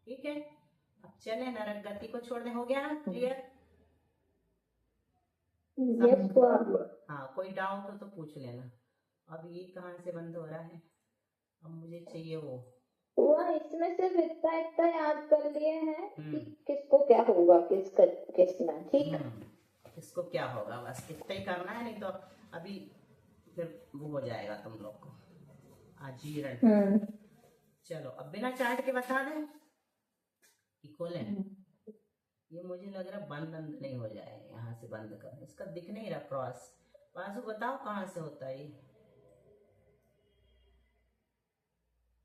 ठीक है। अब चले नरक गति को छोड़ने, हो गया ना क्लियर? हाँ, कोई डाउट हो तो पूछ लेना। अब ये कहाँ से बंद हो रहा है, अब मुझे चाहिए वो इसमें सिर्फ इतना याद कर लिए हैं कि किसको क्या होगा, किसना, ठीक है, किसको क्या होगा, बस इतना ही करना है, नहीं तो अभी फिर वो हो जाएगा तुम लोग को आजीरण। चलो, अब बिना चार्ट के बता दें कि खोलें। ये मुझे लग रहा बंद नहीं हो जाए, यहाँ से बंद कर, इसका दिख नहीं रहा क्रॉस। बाजू बताओ कहाँ से होता है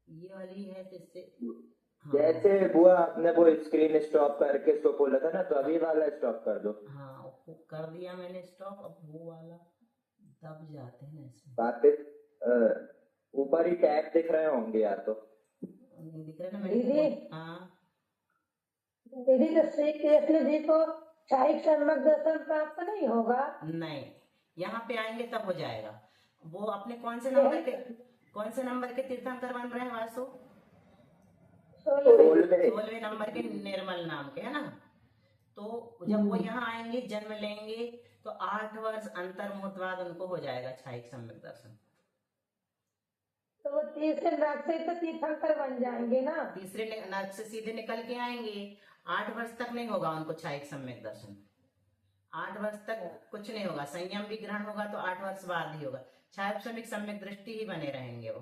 ये वाली है, जिससे हाँ। जैसे बुआ आपने वो स्क्रीन स्टॉप करके इसको बोला था ना, तो अभी वाला स्टॉप कर दो। हाँ, वो कर दिया मैंने स्टॉप, अब वो वाला दब जाते हैं इसमें। वापस ऊपर ही टैब दिख रहे होंगे यार, तो नहीं दिख रहा ना मेरे। हाँ दीदी, तो श्री कृष्ण जी को छायिक सम्यक दर्शन प्राप्त नहीं होगा? नहीं, यहाँ पे आएंगे तब हो जाएगा। वो अपने कौन से नंबर के तीर्थंकर बन रहे हैं वासु? 16वें नंबर के निर्मल नाम के, है ना। तो जब वो यहाँ आएंगे, जन्म लेंगे, तो 8 वर्ष अंतर्मुहूर्त उनको हो जाएगा छायिक सम्यक दर्शन। तो वो तीसरे नरक से तो तीर्थंकर बन जाएंगे ना? तीसरे नरक से सीधे निकल के आएंगे, 8 वर्ष तक नहीं होगा उनको छायिक सम्यक दर्शन। 8 वर्ष तक कुछ नहीं होगा, संयम भी ग्रहण होगा तो 8 वर्ष बाद ही होगा। छायोपशमिक सम्यक दृष्टि ही बने रहेंगे वो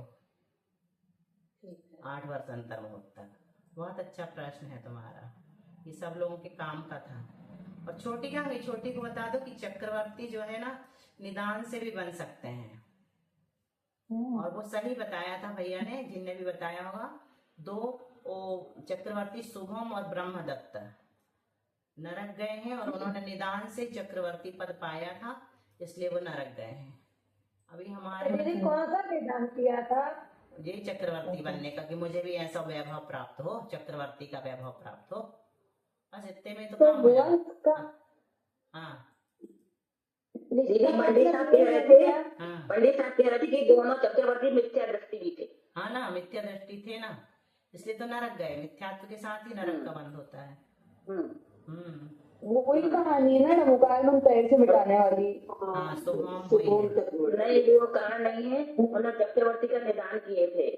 8 वर्ष अंतर्मुहूर्त तक। बहुत अच्छा प्रश्न है तुम्हारा, ये सब लोगों के काम का था। और छोटी क्या हुई, छोटी को बता दो कि चक्रवर्ती जो है ना, निदान से भी बन सकते हैं। और वो सही बताया था भैया ने, जिनने भी बताया होगा। 2 चक्रवर्ती शुभम और ब्रह्मदत्त नरक गए हैं, और उन्होंने निदान से चक्रवर्ती पद पाया था, इसलिए वो नरक गए हैं। अभी हमारे कौन सा निदान किया था? ये चक्रवर्ती बनने का, कि मुझे भी ऐसा वैभव प्राप्त हो, चक्रवर्ती का वैभव प्राप्त हो, बस इतने में तो काम हो जाएगा। हाँ, पंडित साहब कह रहे थे कि दोनों चक्रवर्ती मिथ्या दृष्टि भी थे। हाँ ना, मिथ्या दृष्टि थे ना, इसलिए तो नरक गए। मिथ्यात्व के साथ ही नरक का बंध होता है। वो कोई कहानी है ना, मुकालम पैर से मिटाने वाली। हाँ, नहीं, वो कारण नहीं है, उन्होंने चक्रवर्ती का निदान किए थे।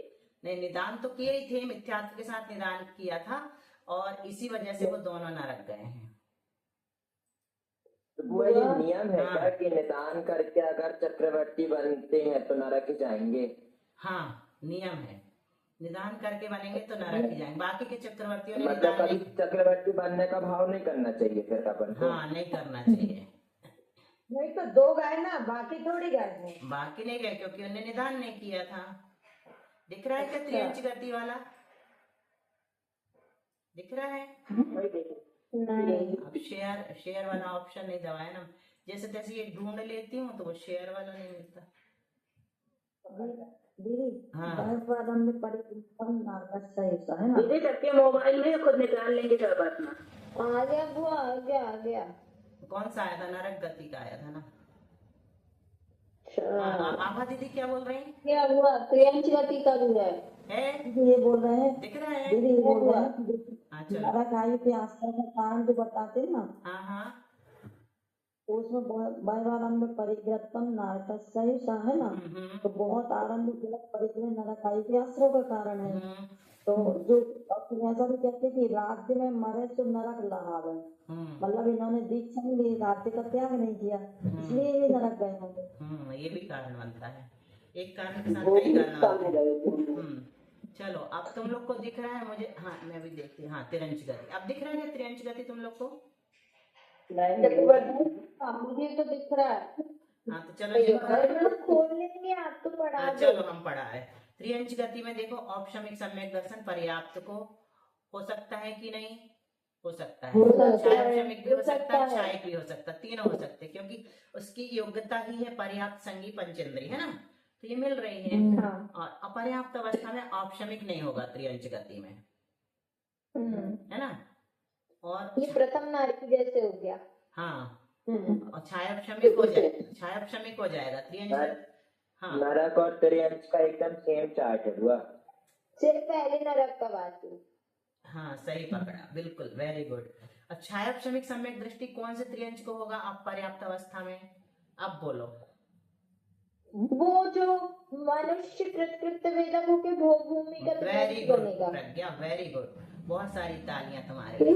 नहीं, निदान तो किए ही थे, मिथ्यात्व के साथ निदान किया था, और इसी वजह से वो दोनों नरक गए हैं। तो बुआ ये नियम है हाँ। क्या कि निदान करके अगर चक्रवर्ती बनते हैं तो नरक ही जाएंगे? हाँ, नियम है, निदान करके बनेंगे तो नरक ही जाएंगे। बाकी के चक्रवर्तियों ने मतलब निदान कभी नहीं, चक्रवर्ती बनने का भाव नहीं करना चाहिए फिर अपन को? हाँ नहीं करना चाहिए। नहीं तो 2 गए ना, बाकी थोड़ी गए थे। बाकी नहीं गए क्योंकि उन्होंने निदान नहीं किया था। दिख रहा है क्या त्रियंच गति वाला? दिख रहा है? वही देखो। नहीं। अब शेयर वाला ऑप्शन नहीं दबाया ना, जैसे तैसे ये ढूंढ लेती हूँ तो वो शेयर वाला नहीं मिलता। दीदी हाँ। वादन में परिवर्तन नारद सही है ना। दीदी सबके मोबाइल में खुद निकाल लेंगे सब अपना। आ गया बुआ, आ गया आ गया। कौन सा आया था? नरक गति का आया था ना। अच्छा, आभा दीदी क्या बोल रही हैं? क्या हुआ? त्रियंच गति का भी है। ये बोल रहे हैं, दिख रहा है? दीदी ये बोल रहे हैं कि हाँ चलो। नरक आयु के आस्था का कारण जो बताते हैं ना, हाँ हाँ तो उसमें वैवारंभ परिग्रतम नारद सही है ना। तो बहुत आरंभ परिग्रह नरक आयु के आश्रय का कारण है। तो जो ऐसा भी कहते हैं कि राज्य में मरे तो नरक लहावे, मतलब इन्होंने दीक्षा नहीं ली, राज्य का त्याग नहीं किया, इसलिए ये नरक गए होंगे। ये भी कारण बनता है, एक कारण के साथ कई कारण बनते हैं। चलो अब तुम लोग को दिख रहा है मुझे? हाँ मैं भी देखती हूँ। हाँ त्रियंच गति अब दिख रहा है क्या? त्रियंच गति तुम लोग को? हाँ, मुझे तो दिख रहा है। हाँ तो चलो ये खोल लेंगे, आप तो पढ़ा हाँ, दो। चलो हम पढ़ा है। त्रियंच गति में देखो औपशमिक सम्यक दर्शन पर्याप्त को हो सकता है कि नहीं? हो सकता है। छायापशमिक भी हो सकता है, छायक भी हो सकता है, तीनों हो सकते हैं क्योंकि उसकी योग्यता ही है पर्याप्त संगी पंचेंद्रिय, है ना। तो ये मिल रही है। और अपर्याप्त अवस्था में औपशमिक नहीं होगा त्रियंच गति में, है ना। और ये प्रथम नारी जैसे हो गया। हाँ और छायापशमिक हो जाए, छायापशमिक हो जाएगा त्रियंच। हाँ नरक और त्रियंच का एकदम सेम चार्ट है बुआ। सिर्फ पहले नरक का बात हुई। हाँ सही पकड़ा, बिल्कुल वेरी गुड। अब छायापशमिक सम्यक दृष्टि कौन से त्रियंच को होगा अपर्याप्त अवस्था में? अब बोलो। वो जो मनुष्य कृत वेदक होके भोग भूमि का वेरी त्रियंच गुड बनेगा। प्रज्ञा, वेरी गुड, बहुत सारी तालियां तुम्हारे लिए,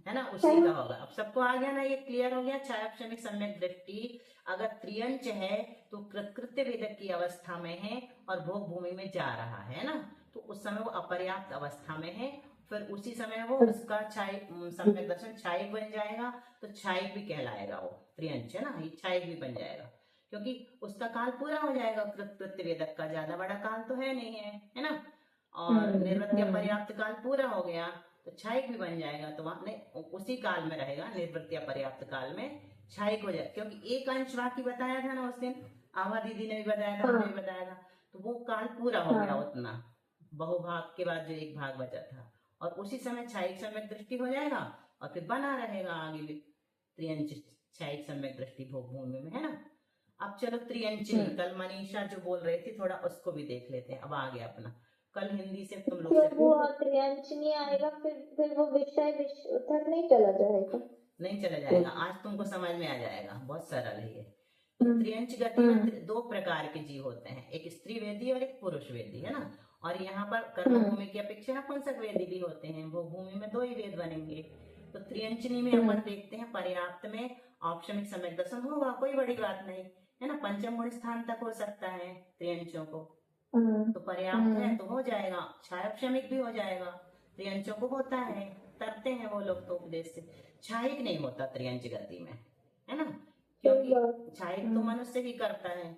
है ना। उसी का होगा। अब सबको आ गया ना, ये क्लियर हो गया। छायापशमिक सम्यक दृष्टि अगर त्रियंच है तो कृत्य वेदक की अवस्था में है और भोग भूमि में जा रहा है ना, तो उस समय वो अपर्याप्त अवस्था में है। फिर उसी समय वो उसका सम्यक दर्शन छायक बन जाएगा, तो छायक भी कहलाएगा वो त्रियंच, है ना। ये छायक भी बन जाएगा क्योंकि उसका काल पूरा हो जाएगा। कृत्य वेदक का ज्यादा बड़ा काल तो है नहीं है ना। और निर्वृत्य पर्याप्त काल पूरा हो गया तो छायक भी बन जाएगा, तो वहां नहीं उसी काल में रहेगा। निर्वृत्य पर्याप्त काल में छायक हो जाए क्योंकि एक अंश बाकी बताया था ना उस दिन, आभा दीदी ने भी बताया था, हमने भी बताया था। तो वो काल पूरा हो गया उतना, बहुभाग के बाद जो एक भाग बचा था, और उसी समय छायक सम्यक दृष्टि हो जाएगा और फिर बना रहेगा आगे भी त्रियंच छायक सम्यक दृष्टि भोग भूमि में, है ना। अब चलो त्रियंचिनी, कल मनीषा जो बोल रही थी थोड़ा उसको भी देख लेते हैं। अब आ गया अपना, कल हिंदी से तुम लोग से वो त्रियंच नहीं आएगा, फिर वो विषय तक नहीं चला जाएगा। नहीं चला जाएगा, आज तुमको समझ में आ जाएगा, बहुत सरल है ये। तो त्रियंच गति में दो प्रकार के जीव होते हैं, एक स्त्री वेदी और एक पुरुष वेदी, है ना। और यहाँ पर कर्म भूमि की अपेक्षा नपुंसक वेदी भी होते हैं, वो भूमि में 2 ही वेद बनेंगे। तो त्रियंचनी में अपन देखते हैं पर्याप्त में औपशमिक सम्यक दर्शन होगा, कोई बड़ी बात नहीं, है ना। पंचम गुण स्थान तक हो सकता है त्रियंचों को, तो पर्याप्त है तो हो जाएगा। छायापशमिक भी हो जाएगा, त्रियंचों को होता है, करते हैं वो लोग तो उपदेश से। छायक नहीं होता त्रियंच गति में, है ना, क्योंकि छायक तो मनुष्य ही करता है।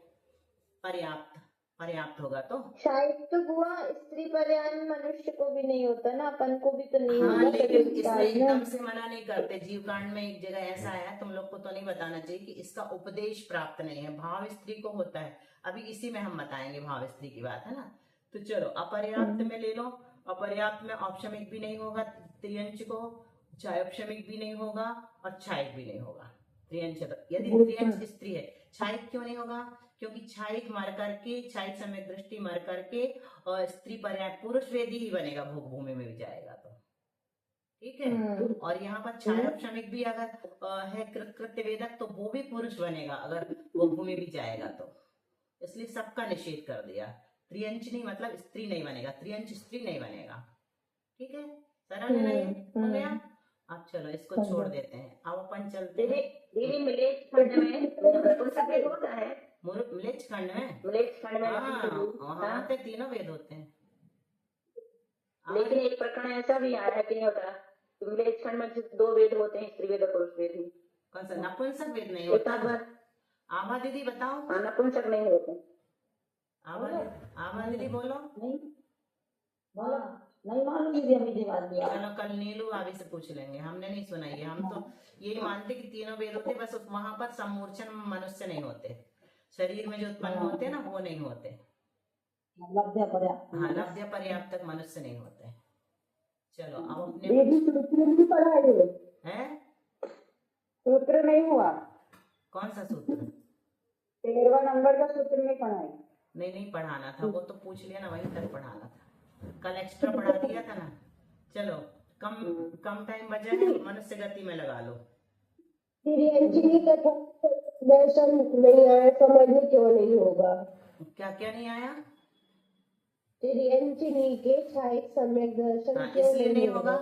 पर्याप्त होगा तो शायद तो बुआ स्त्री पर्याय में मनुष्य को भी नहीं होता ना, अपन को भी तो नहीं हाँ, होता। लेकिन इसमें एकदम से मना नहीं करते। जीव कांड में एक जगह ऐसा है, तुम लोग को तो नहीं बताना चाहिए कि इसका उपदेश प्राप्त नहीं है, भाव स्त्री को होता है। अभी इसी में हम बताएंगे भाव स्त्री की बात, है ना। तो चलो अपर्याप्त में ले लो। अपर्याप्त में औपशमिक भी नहीं होगा त्रियंच को, छायोपशमिक भी नहीं होगा और छायक भी नहीं होगा त्रियंच। यदि त्रियंच स्त्री है, छायक क्यों नहीं होगा? क्योंकि छायक मर करके, छायक सम्यक दृष्टि मर करके और स्त्री पर्याय पुरुष वेदी ही बनेगा, भोग भूमि में भी जाएगा तो ठीक है। और यहाँ पर छायापशमिक भी अगर है कृत्य वेदक तो वो भी पुरुष बनेगा अगर वो भूमि भी जाएगा तो, इसलिए सबका निषेध कर दिया। त्रियंच नहीं मतलब स्त्री नहीं बनेगा, त्रियंच स्त्री नहीं बनेगा, ठीक है। सरल है ना ये, हो गया। अब चलो इसको छोड़ देते हैं, अब अपन चलते दीदी हैं दीदी मिलेच खंड में नपुंसक वेद होता है। मिलेच खंड में। मिलेच खंड में हाँ नपुंसक वेद, वहाँ हाँ। होते तीनों वेद होते हैं। लेकिन एक प्रकरण ऐसा भी आया है कि नहीं होता, मिलेच खंड में सिर्फ 2 वेद होते हैं, स्त्री वेद और पुरुष वेद ही। कौन सा नपुंसक वेद नहीं एक होता? बार आभा दीदी बताओ, हाँ, नपुंसक नहीं होते। आभा दीदी बोलो। नहीं बोलो, नहीं मालूम दीदी, अभी जी बात दिया। चलो कल नीलू भाभी से पूछ लेंगे, हमने नहीं सुना ये, हम तो यही मानते कि तीनों वेद होते, बस वहां पर सम्मूर्छन मनुष्य नहीं होते, शरीर में जो उत्पन्न होते हैं ना वो नहीं होते। लब्ध्य पर्याप्त। हाँ लब्ध्य पर्याप्त तक मनुष्य नहीं होते। चलो अब अपने दीदी सूत्र नहीं पढ़ा है, हैं सूत्र नहीं हुआ, कौन सा सूत्र? 13वां नंबर का सूत्र नहीं पढ़ा है। नहीं पढ़ाना था, वो तो पूछ लिया ना, वहीं तक पढ़ाना था, कल एक्स्ट्रा पढ़ा दिया था ना। चलो कम टाइम बचा है, मनुष्य गति में लगा लो। तिर्यंचनी कथा दर्शन नहीं आया, समझ में क्यों नहीं होगा? क्या क्या नहीं आया? तिर्यंचनी के छायक सम्यक दर्शन हाँ, क्यों इसलिए नहीं होगा।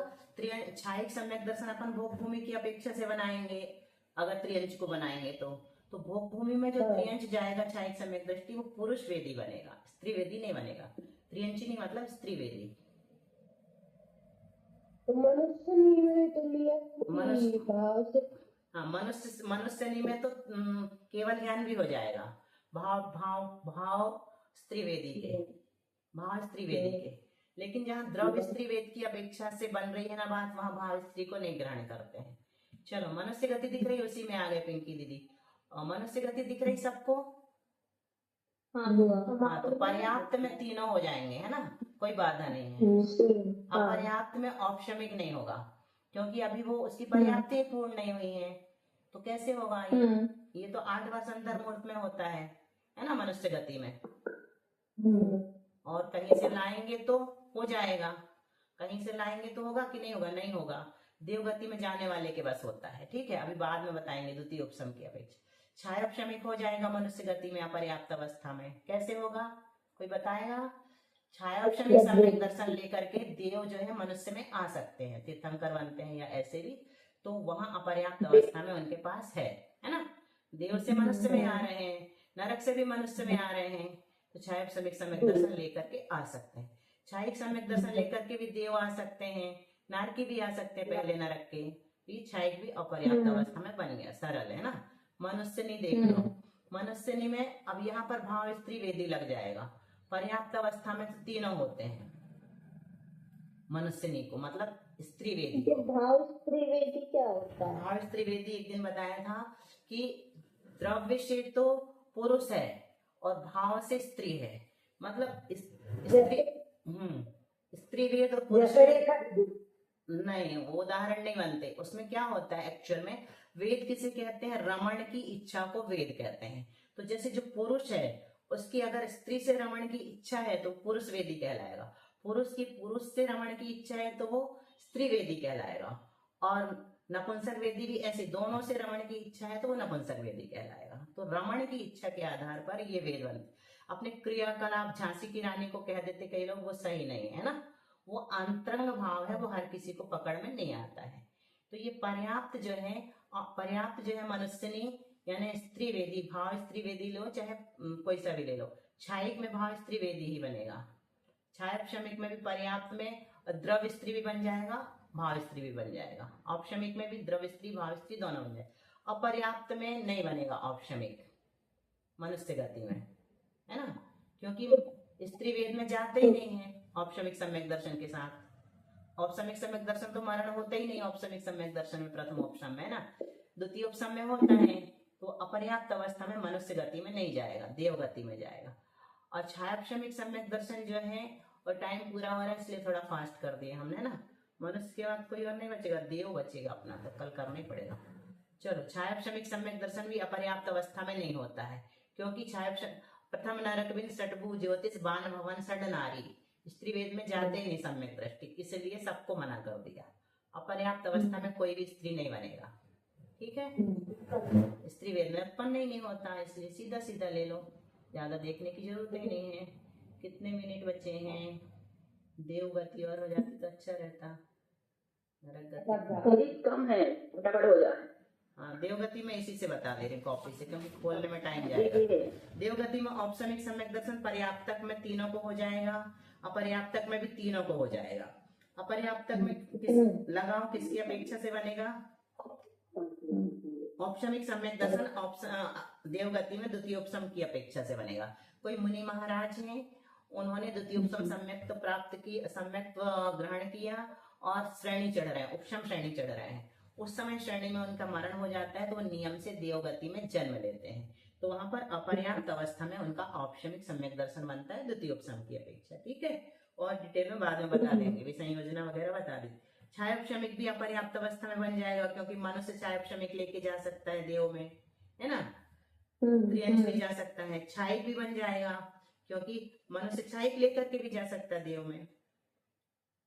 छायक सम्यक दर्शन अपन भोग भूमि की अपेक्षा से बनाएंगे, अगर त्रियंच को बनाएंगे तो भोग भूमि में जो त्रियंच जाएगा छायक सम्यक दृष्टि, वो पुरुष वेदी बनेगा, स्त्री वेदी नहीं बनेगा। त्रियंचिनी मतलब स्त्री वेदी। तो मनुष्य नहीं में तो लिया मनुष्य- भाव से। हाँ मनुष्य में तो केवल ज्ञान भी हो जाएगा। भाव स्त्री वेदी के, भाव स्त्री वेदी के। लेकिन जहाँ द्रव्य स्त्री वेद की अपेक्षा से बन रही है ना बात, वहां भाव स्त्री को नहीं ग्रहण करते हैं। चलो मनुष्य गति दिख रही, उसी में आ गए पिंकी दीदी। और मनुष्य गति दिख रही सबको? हाँ तो पर्याप्त में तीनों हो जाएंगे, है ना, कोई बाधा नहीं है। अपर्याप्त में औपशमिक नहीं होगा, क्योंकि अभी वो उसकी पर्याप्ति पूर्ण नहीं हुई है, तो कैसे होगा ये तो 8 वर्ष अंतर्मूर्त में होता है ना मनुष्य गति में। और कहीं से लाएंगे तो हो जाएगा, कहीं से लाएंगे तो होगा कि नहीं होगा? नहीं होगा, देवगति में जाने वाले के बस होता है। ठीक है, अभी बाद में बताएंगे द्वितीय उपसम की अपेक्षा। छायोपशमिक हो जाएगा मनुष्य गति में अपर्याप्त अवस्था में, कैसे होगा कोई बताएगा? छायोपशमिक सम्यक दर्शन लेकर के देव जो है मनुष्य में आ सकते हैं, तीर्थंकर बनते हैं या ऐसे भी, तो वहां अपर्याप्त अवस्था में उनके पास है ना। देव से मनुष्य में आ रहे हैं, नरक से भी मनुष्य में आ रहे हैं, तो छायोपशमिक सम्यक दर्शन लेकर के आ सकते हैं। छायिक सम्यक दर्शन लेकर के भी देव आ सकते हैं, नारकी भी आ सकते हैं पहले नरक के, ये छायिक भी अपर्याप्त अवस्था में बन गया, सरल है ना। मनुष्यनी देख लो, मनुष्यनी में अब यहाँ पर भाव स्त्री वेदी लग जाएगा। पर्याप्त अवस्था में तो तीनों होते हैं मनुष्यनी को, मतलब स्त्री वेदी को। भाव स्त्री वेदी क्या होता है? भाव स्त्री वेदी एक दिन बताया था कि द्रव्य से तो पुरुष है और भाव से स्त्री है, मतलब स्त्री वेद और पुरुष वेद नहीं, वो उदाहरण नहीं बनते। उसमें क्या होता है एक्चुअल में, वेद किसे कहते हैं? रमण की इच्छा को वेद कहते हैं। तो जैसे जो पुरुष है उसकी अगर स्त्री से रमण की इच्छा है तो पुरुष वेदी कहलाएगा, पुरुष से रमण की इच्छा है तो वो स्त्री वेदी कहलाएगा। और नपुंसक वेदी भी ऐसे, दोनों से रमण की इच्छा है तो वो नपुंसक वेदी कहलाएगा। तो रमण की इच्छा के आधार पर ये वेद बनते। अपने क्रियाकलाप झांसी की रानी को कह देते कई लोग, वो सही नहीं है ना, वो अंतरंग भाव है, वो हर किसी को पकड़ में नहीं आता है। तो ये पर्याप्त जो है मनुष्यनी यानी स्त्री वेदी, भाव स्त्री वेदी लो चाहे कोई सा भी ले लो। छायिक में भाव स्त्री वेदी ही बनेगा, छायोपशमिक में भी पर्याप्त में द्रव्य स्त्री भी बन जाएगा, भाव स्त्री भी बन जाएगा। औपशमिक में भी द्रव्य स्त्री भाव स्त्री दोनों बन जाएगा। अपर्याप्त में नहीं बनेगा औपशमिक मनुष्य गति में, है ना, क्योंकि स्त्री वेद में जाते ही नहीं है औपशमिक सम्यक दर्शन के साथ। औपशमिक सम्यक दर्शन तो मरण होता ही नहीं औपशमिक सम्यक दर्शन में, प्रथम उपशम में, है ना, द्वितीय उपशम में होता है। तो अपर्याप्त अवस्था में मनुष्य गति में नहीं जाएगा, देव गति में जाएगा। और छायोपशमिक सम्यक दर्शन जो है, और टाइम पूरा हो रहा है इसलिए थोड़ा फास्ट कर दिया हमने ना, मनुष्य के बाद कोई और नहीं बचेगा, देव बचेगा अपना, तो कल करना ही पड़ेगा। चलो, छायोपशमिक सम्यक दर्शन भी अपर्याप्त अवस्था में नहीं होता है, क्योंकि प्रथम नरक बिन सटभु ज्योतिष बान भवन सड नारी, स्त्री वेद में जाते ही नहीं सम्यक दृष्टि, इसलिए सबको मना कर दिया। अपर्याप्त अवस्था में कोई भी स्त्री नहीं बनेगा, ठीक है। स्त्री वेद में उत्पन्न ही नहीं होता, इसलिए सीधा सीधा ले लो, ज्यादा देखने की जरूरत ही नहीं है। कितने मिनट बचे हैं? देवगति और हो जाती तो अच्छा रहता। नरक गति सब जा- बहुत कम है, फटाफट हो जाए। हाँ, देवगति में इसी से बता दे रही हूँ कॉपी से, क्योंकि खोलने में टाइम जाएगा। देवगति में औपसमिक सम्यक दर्शन पर्याप्तक में तीनों को हो जाएगा, अपर्याप्तक में भी तीनों को हो जाएगा। अपर्याप्तक में किस लगाओ किसकी अपेक्षा से बनेगा? औपसमिक सम्यक दर्शन देवगति में द्वितीय उपसम की अपेक्षा से बनेगा। कोई मुनि महाराज हैं, उन्होंने द्वितीय उपसम सम्यक तो प्राप्त की, सम्यक ग्रहण किया और श्रेणी चढ़ रहे हैं, उपसम श्रेणी चढ़ रहे हैं। उस समय श्रेणी में उनका मरण हो जाता है तो वो नियम से देवगति में जन्म लेते हैं, तो वहां पर अपर्याप्त अवस्था में उनका औपसमिक सम्यक दर्शन बनता है द्वितीय उपसम की अपेक्षा। ठीक है, और डिटेल में बाद में बता देंगे, भी संयोजना वगैरह बता दी। छायोपशमिक भी अपर्याप्त अवस्था में बन जाएगा, क्योंकि मनुष्य छायोपशमिक लेके जा सकता है देव में, है ना। त्रियंश भी जा सकता है, छायिक भी बन जाएगा, क्योंकि मनुष्य छायिक लेकर के भी जा सकता है देव में।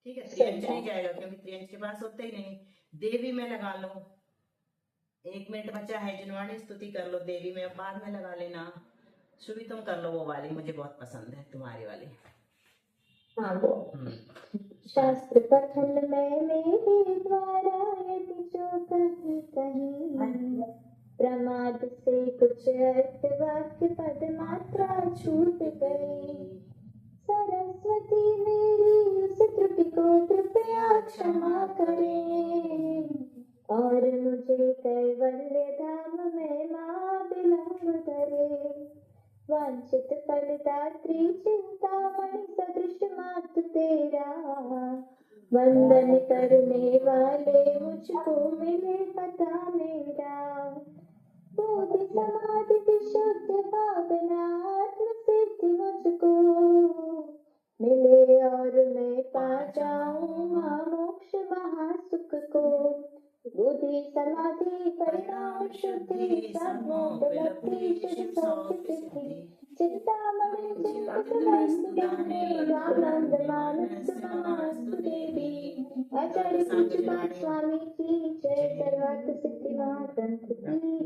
ठीक है, त्रियंश नहीं जाएगा क्योंकि त्रियंश के पास होता ही नहीं। देवी में लगा लो, 1 मिनट बचा है, जिनवाणी स्तुति कर लो देवी में, बाद में लगा लेना। सुबह तुम कर लो वो वाली, मुझे बहुत पसंद है तुम्हारी वाली। हाँ वो शास्त्र पठन में मेरे द्वारा यदि जो कहीं कहीं प्रमाद से कुछ अर्थ वाक्य पद मात्रा छूट गई, सरस्वती मेरी उस त्रुटि को कृपया क्षमा करें और मुझे कैवल्य धाम में मां विलंब करे। वांछित फलदात्री चिंतामणि सदृश मात तेरा, वंदन करने वाले मुझको मिले पता मेरा। बोधि समाधि विशुद्ध भावना आत्म सिद्धि मुझको मिले और मैं पा जाऊं मां मोक्ष महासुख को। बुद्धि समाधि परिणाम शुद्धि सद्मोपलब्धि शुभ सौख्य सिद्धि, चिंतामणि चिंतन आनंद मानस नमस्तु देवी। आचार्य पूज्यपाद स्वामी की जय। सर्वार्थ सिद्धि ग्रंथ की